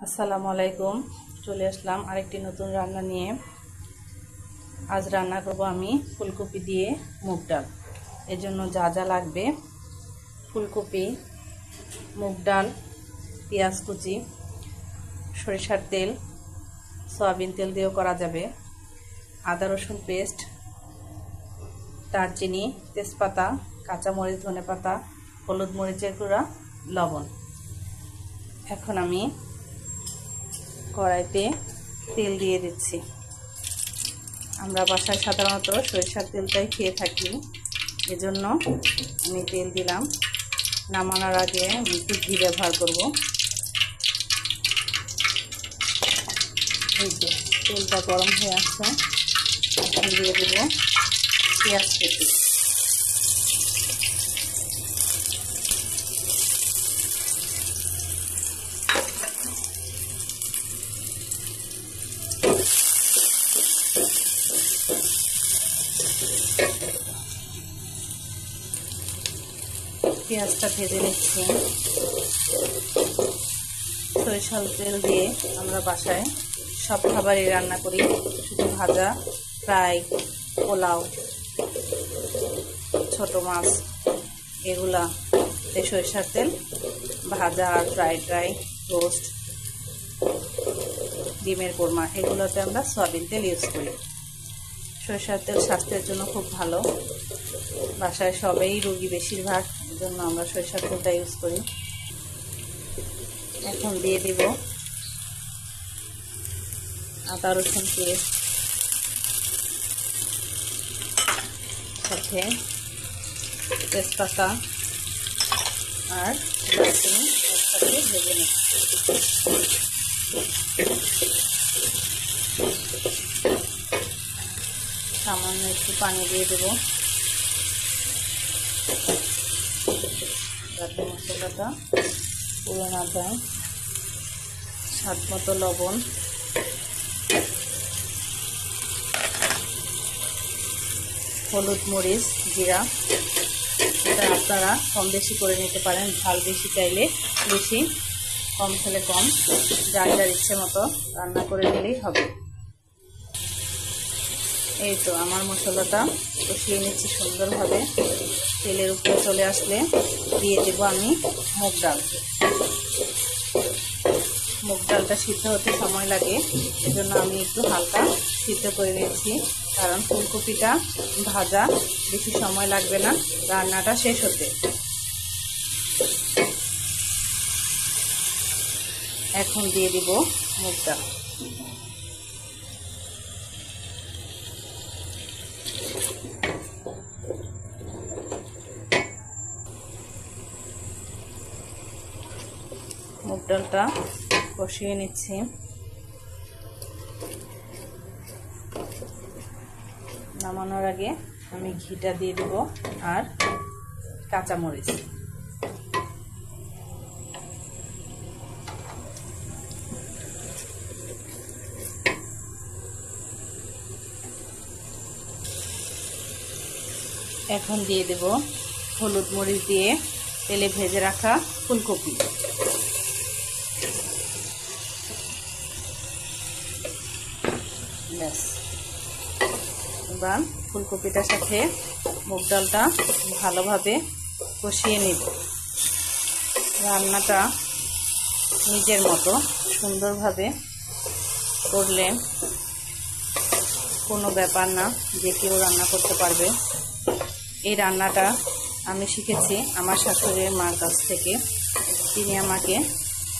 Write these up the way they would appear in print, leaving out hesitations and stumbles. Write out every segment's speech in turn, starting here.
আসসালামু আলাইকুম। চলে আসলাম আরেকটি নতুন রান্না নিয়ে। আজ রান্না করব আমি ফুলকপি দিয়ে মুগ ডাল। এর জন্য যা যা লাগবে: ফুলকপি, মুগ ডাল, পেঁয়াজ কুচি, সরিষার তেল, সয়াবিন তেল দিয়েও করা যাবে, আদা রসুন পেস্ট, দারচিনি, তেজপাতা, কাঁচামরিচ, ধনেপাতা, হলুদ মরিচের গুঁড়া, লবণ। এখন আমি কড়াইতে তেল দিয়ে দিচ্ছি। আমরা বাসায় সাধারণত সরিষার তেলটাই খেয়ে থাকি, এজন্য আমি তেল দিলাম। নামানোর আগে একটু ঘি ব্যবহার করব। এই যে তেলটা গরম হয়ে আসছে, এখন দিয়ে দেব পেঁয়াজ কুচি। পেঁয়াজটা ভেজে নিচ্ছি। সরিষার তেল দিয়ে আমরা বাসায় সব খাবারই রান্না করি, শুধু ভাজা, ফ্রাই, পোলাও, ছোট মাছ, এগুলা সরিষার তেল ভাজা আর ফ্রাইড রাইস, রোস্ট, ডিমের কোরমা, এগুলোতে আমরা সয়াবিন তেল ইউজ করি। সরিষার তেল স্বাস্থ্যের জন্য খুব ভালো। বাসায় সবাই রোগী বেশিরভাগ, এই জন্য আমরা সরিষার তেলটা ইউজ করি। এখন দিয়ে দেব আদা রসুন পেস্ট, সাথে তেজপাতা আর দারচিনি একসাথে ভেজে নিচ্ছি। সামান্য একটু পানি দিয়ে দেব যাতে মশলাটা পুড়ে না যায়। স্বাদ মতো লবণ, হলুদ মরিচ জিরা, এটা আপনারা কম বেশি করে নিতে পারেন। ঝাল বেশি চাইলে বেশি, কম খেলে কম, যার যার ইচ্ছে মতো রান্না করে নিলেই হবে। এই তো আমার মশলাটা কষিয়ে নিচ্ছি সুন্দরভাবে। তেলের উপরে চলে আসলে দিয়ে দেবো আমি মুগ ডাল। মুগ ডালটা সিদ্ধ হতে সময় লাগে, এজন্য আমি একটু হালকা সিদ্ধ করে নিয়েছি, কারণ ফুলকপিটা ভাজা বেশি সময় লাগবে না রান্নাটা শেষ হতে। এখন দিয়ে দিব মুগ ডাল। মুগ ডালটা কষিয়ে নিচ্ছি। নামানোর আগে আমি ঘিটা দিয়ে দেব আর কাঁচামরিচ। এখন দিয়ে দেব হলুদ মরিচ দিয়ে তেলে ভেজে রাখা ফুলকপি। ব্যাস, এবার ফুলকপিটার সাথে মুগ ডালটা ভালোভাবে কষিয়ে নেব। রান্নাটা নিজের মতো সুন্দরভাবে করলে কোনো ব্যাপার না, যে কেউ রান্না করতে পারবে। এই রান্নাটা আমি শিখেছি আমার শাশুড়ির মার কাছ থেকে। তিনি আমাকে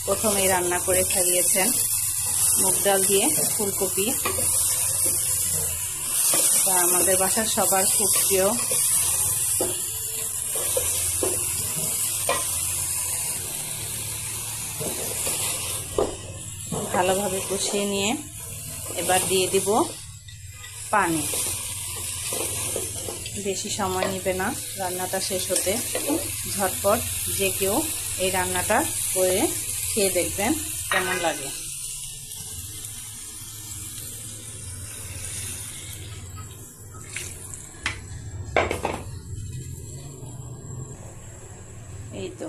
প্রথম এই রান্না করে খাইয়েছেন। মুগ ডাল দিয়ে ফুলকপি তা আমাদের বাসার সবার খুব প্রিয়। ভালোভাবে কষিয়ে নিয়ে এবার দিয়ে দিব পানি। বেশি সময় নেবে না রান্নাটা শেষ হতে, ঝটপট যে কেউ এই রান্নাটা করে খেয়ে দেখবেন কেমন লাগে। এই তো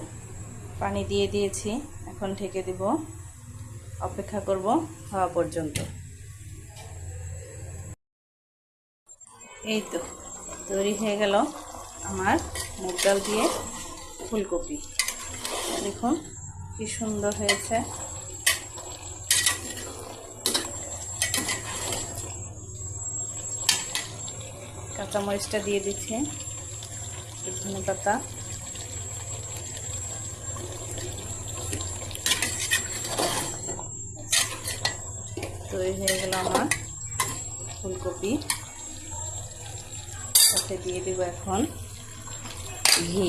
পানি দিয়ে দিয়েছি, এখন ঢেকে দিব। অপেক্ষা করব হওয়া পর্যন্ত। এই তো তৈরি হয়ে গেল আমার মুগ ডাল দিয়ে ফুলকপি। দেখুন কি সুন্দর হয়েছে। কাঁচামরিচটা দিয়ে দিচ্ছি, ধনেপাতা, তৈরি হয়ে গেল আমার ফুলকপি। সাথে দিয়ে দেব এখন ঘি।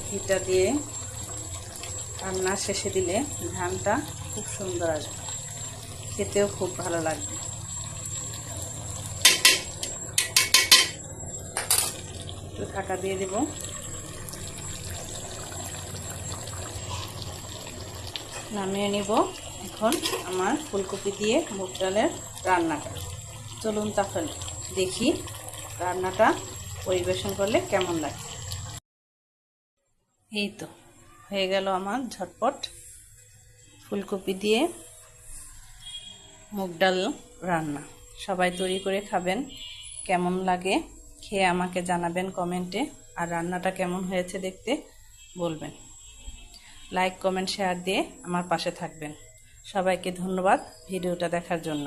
ঘিটা দিয়ে রান্না শেষে দিলে ঘ্রাণটা খুব সুন্দর আসবে, খেতেও খুব ভালো লাগবে। একটু ঢাকা দিয়ে দেব। নামিয়ে নিব এখন আমার ফুলকপি দিয়ে মুগ ডালের রান্নাটা। চলুন তাহলে দেখি রান্নাটা পরিবেশন করলে কেমন লাগে। এই তো হয়ে গেল আমার ঝটপট ফুলকপি দিয়ে মুগ ডাল রান্না। সবাই তৈরি করে খাবেন, কেমন লাগে খেয়ে আমাকে জানাবেন কমেন্টে। আর রান্নাটা কেমন হয়েছে দেখতে বলবেন। লাইক, কমেন্ট, শেয়ার দিয়ে আমার পাশে থাকবেন। সবাইকে ধন্যবাদ ভিডিওটা দেখার জন্য।